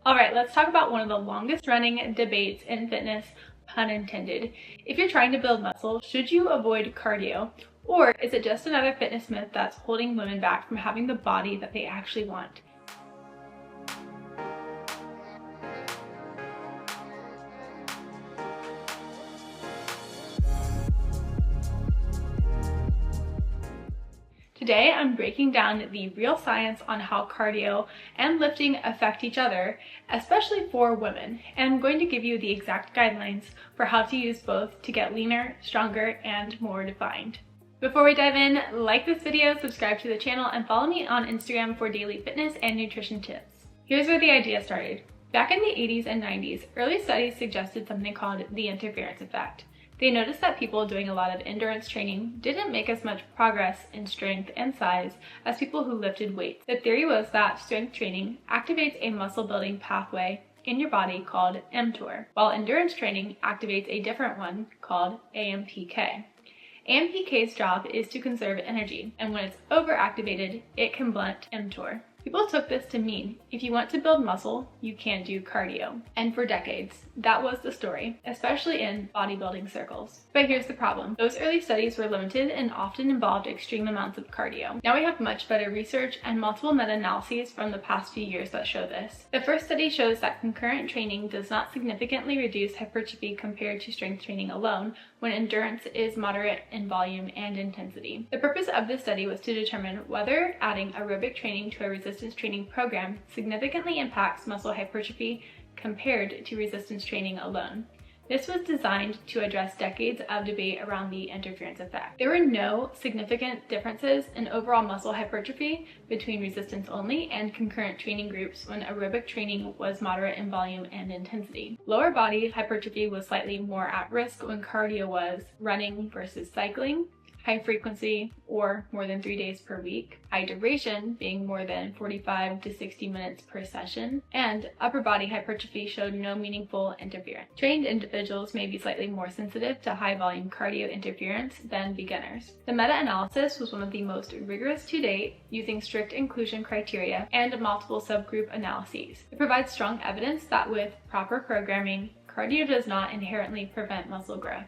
Alright, let's talk about one of the longest running debates in fitness, pun intended. If you're trying to build muscle, should you avoid cardio? Or is it just another fitness myth that's holding women back from having the body that they actually want? Today, I'm breaking down the real science on how cardio and lifting affect each other, especially for women, and I'm going to give you the exact guidelines for how to use both to get leaner, stronger, and more defined. Before we dive in, like this video, subscribe to the channel, and follow me on Instagram for daily fitness and nutrition tips. Here's where the idea started. Back in the 80s and 90s, early studies suggested something called the interference effect. They noticed that people doing a lot of endurance training didn't make as much progress in strength and size as people who lifted weights. The theory was that strength training activates a muscle building pathway in your body called mTOR, while endurance training activates a different one called AMPK. AMPK's job is to conserve energy, and when it's overactivated, it can blunt mTOR. People took this to mean, if you want to build muscle, you can't do cardio. And for decades, that was the story, especially in bodybuilding circles. But here's the problem. Those early studies were limited and often involved extreme amounts of cardio. Now we have much better research and multiple meta-analyses from the past few years that show this. The first study shows that concurrent training does not significantly reduce hypertrophy compared to strength training alone when endurance is moderate in volume and intensity. The purpose of this study was to determine whether adding aerobic training to a resistance training program significantly impacts muscle hypertrophy compared to resistance training alone. This was designed to address decades of debate around the interference effect. There were no significant differences in overall muscle hypertrophy between resistance only and concurrent training groups when aerobic training was moderate in volume and intensity. Lower body hypertrophy was slightly more at risk when cardio was running versus cycling, high frequency or more than 3 days per week, high duration being more than 45 to 60 minutes per session, and upper body hypertrophy showed no meaningful interference. Trained individuals may be slightly more sensitive to high volume cardio interference than beginners. The meta-analysis was one of the most rigorous to date, using strict inclusion criteria and multiple subgroup analyses. It provides strong evidence that with proper programming, cardio does not inherently prevent muscle growth,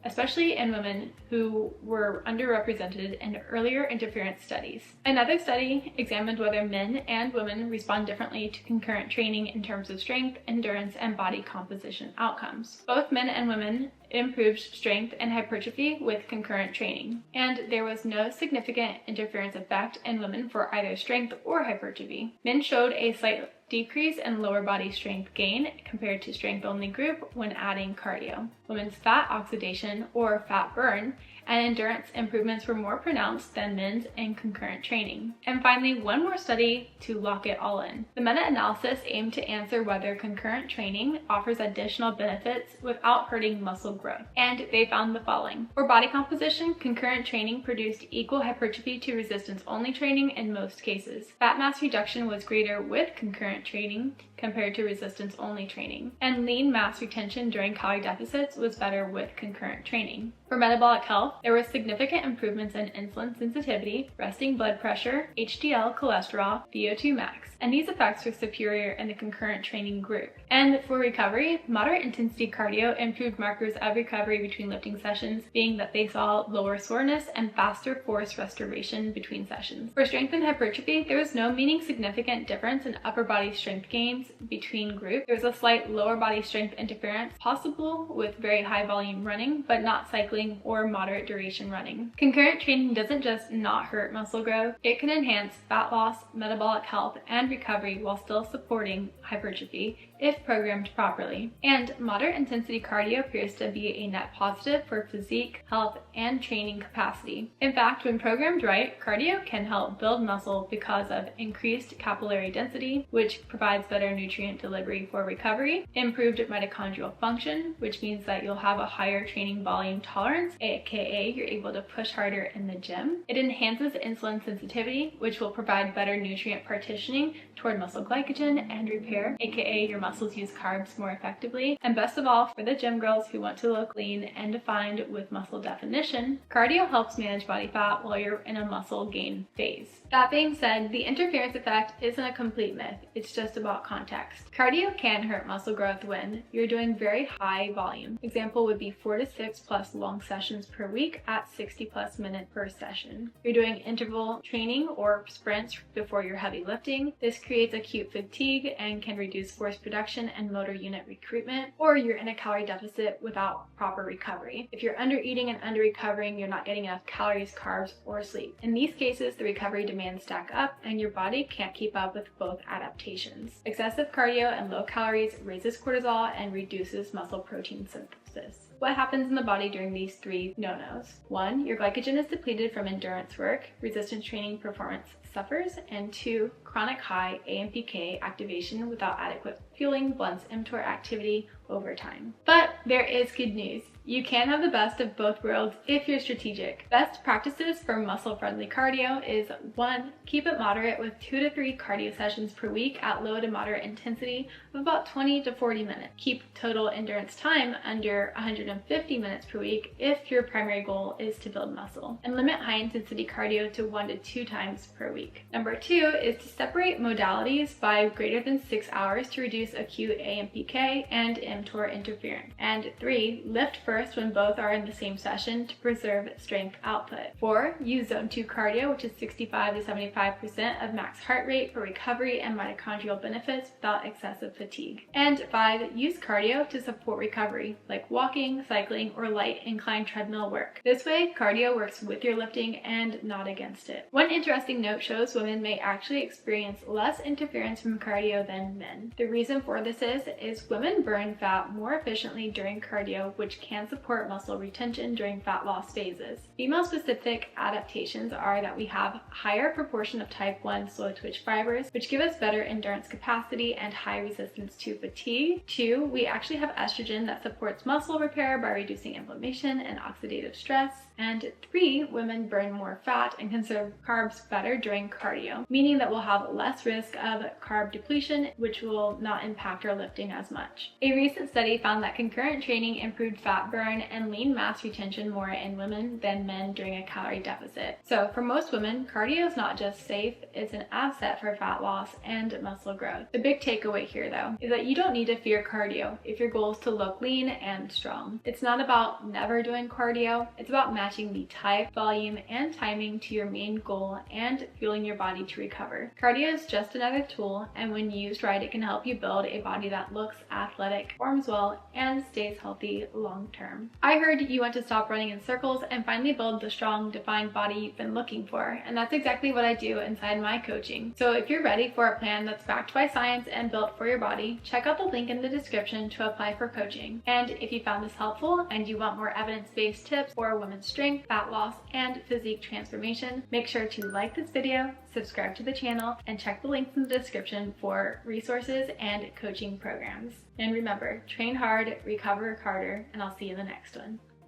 especially in women who were underrepresented in earlier interference studies. Another study examined whether men and women respond differently to concurrent training in terms of strength, endurance, and body composition outcomes. Both men and women improved strength and hypertrophy with concurrent training, and there was no significant interference effect in women for either strength or hypertrophy. Men showed a slight decrease in lower body strength gain compared to strength-only group when adding cardio. Women's fat oxidation or fat burn and endurance improvements were more pronounced than men's in concurrent training. And finally, one more study to lock it all in. The meta-analysis aimed to answer whether concurrent training offers additional benefits without hurting muscle growth, and they found the following. For body composition, concurrent training produced equal hypertrophy to resistance-only training in most cases. Fat mass reduction was greater with concurrent training compared to resistance-only training, and lean mass retention during calorie deficits was better with concurrent training. For metabolic health, there were significant improvements in insulin sensitivity, resting blood pressure, HDL cholesterol, VO2 max, and these effects were superior in the concurrent training group. And for recovery, moderate intensity cardio improved markers of recovery between lifting sessions, being that they saw lower soreness and faster force restoration between sessions. For strength and hypertrophy, there was no significant difference in upper body strength gains between groups. There was a slight lower body strength interference possible with very high volume running, but not cycling or moderate duration running. Concurrent training doesn't just not hurt muscle growth, it can enhance fat loss, metabolic health, and recovery while still supporting hypertrophy if programmed properly. And moderate intensity cardio appears to be a net positive for physique, health, and training capacity. In fact, when programmed right, cardio can help build muscle because of increased capillary density, which provides better nutrient delivery for recovery, improved mitochondrial function, which means that you'll have a higher training volume tolerance tolerance, aka you're able to push harder in the gym. It enhances insulin sensitivity, which will provide better nutrient partitioning toward muscle glycogen and repair, aka your muscles use carbs more effectively. And best of all, for the gym girls who want to look lean and defined with muscle definition, cardio helps manage body fat while you're in a muscle gain phase. That being said, the interference effect isn't a complete myth, it's just about context. Cardio can hurt muscle growth when you're doing very high volume. Example would be 4 to 6 plus long sessions per week at 60 plus minutes per session. You're doing interval training or sprints before your heavy lifting. This creates acute fatigue and can reduce force production and motor unit recruitment, or you're in a calorie deficit without proper recovery. If you're under eating and under recovering, you're not getting enough calories, carbs, or sleep. In these cases, the recovery demands stack up and your body can't keep up with both adaptations. Excessive cardio and low calories raises cortisol and reduces muscle protein synthesis. What happens in the body during these three no-nos? 1. Your glycogen is depleted from endurance work, resistance training performance suffers, and 2. Chronic high AMPK activation without adequate fueling blunts mTOR activity over time. But there is good news. You can have the best of both worlds if you're strategic. Best practices for muscle-friendly cardio is 1. Keep it moderate with 2 to 3 cardio sessions per week at low to moderate intensity of about 20 to 40 minutes. Keep total endurance time under 150 minutes per week if your primary goal is to build muscle. And limit high-intensity cardio to 1 to 2 times per week. Number 2 is to separate modalities by greater than 6 hours to reduce acute AMPK and mTOR interference. And 3. Lift first when both are in the same session to preserve strength output. 4. Use zone 2 cardio, which is 65 to 75% of max heart rate for recovery and mitochondrial benefits without excessive fatigue. And 5. Use cardio to support recovery, like walking, cycling, or light incline treadmill work. This way, cardio works with your lifting and not against it. One interesting note shows women may actually experience less interference from cardio than men. The reason for this is women burn fat more efficiently during cardio, which can support muscle retention during fat loss phases. Female-specific adaptations are that we have higher proportion of type 1 slow twitch fibers, which give us better endurance capacity and high resistance to fatigue. 2, we actually have estrogen that supports muscle repair by reducing inflammation and oxidative stress. And 3, women burn more fat and conserve carbs better during cardio, meaning that we'll have less risk of carb depletion, which will not impact our lifting as much. A recent study found that concurrent training improved fat burn and lean mass retention more in women than men during a calorie deficit. So for most women, cardio is not just safe, it's an asset for fat loss and muscle growth. The big takeaway here though is that you don't need to fear cardio if your goal is to look lean and strong. It's not about never doing cardio, it's about matching the type, volume, and timing to your main goal and fueling your body to recover. Cardio is just another tool, and when used right, it can help you build a body that looks athletic, forms well, and stays healthy long term. I heard you want to stop running in circles and finally build the strong, defined body you've been looking for, and that's exactly what I do inside my coaching. So if you're ready for a plan that's backed by science and built for your body, check out the link in the description to apply for coaching. And if you found this helpful and you want more evidence-based tips for women's strength, fat loss, and physique transformation, make sure to like this video, subscribe to the channel, and check the links in the description for resources and coaching programs. And remember, train hard, recover harder, and I'll see you in the next one.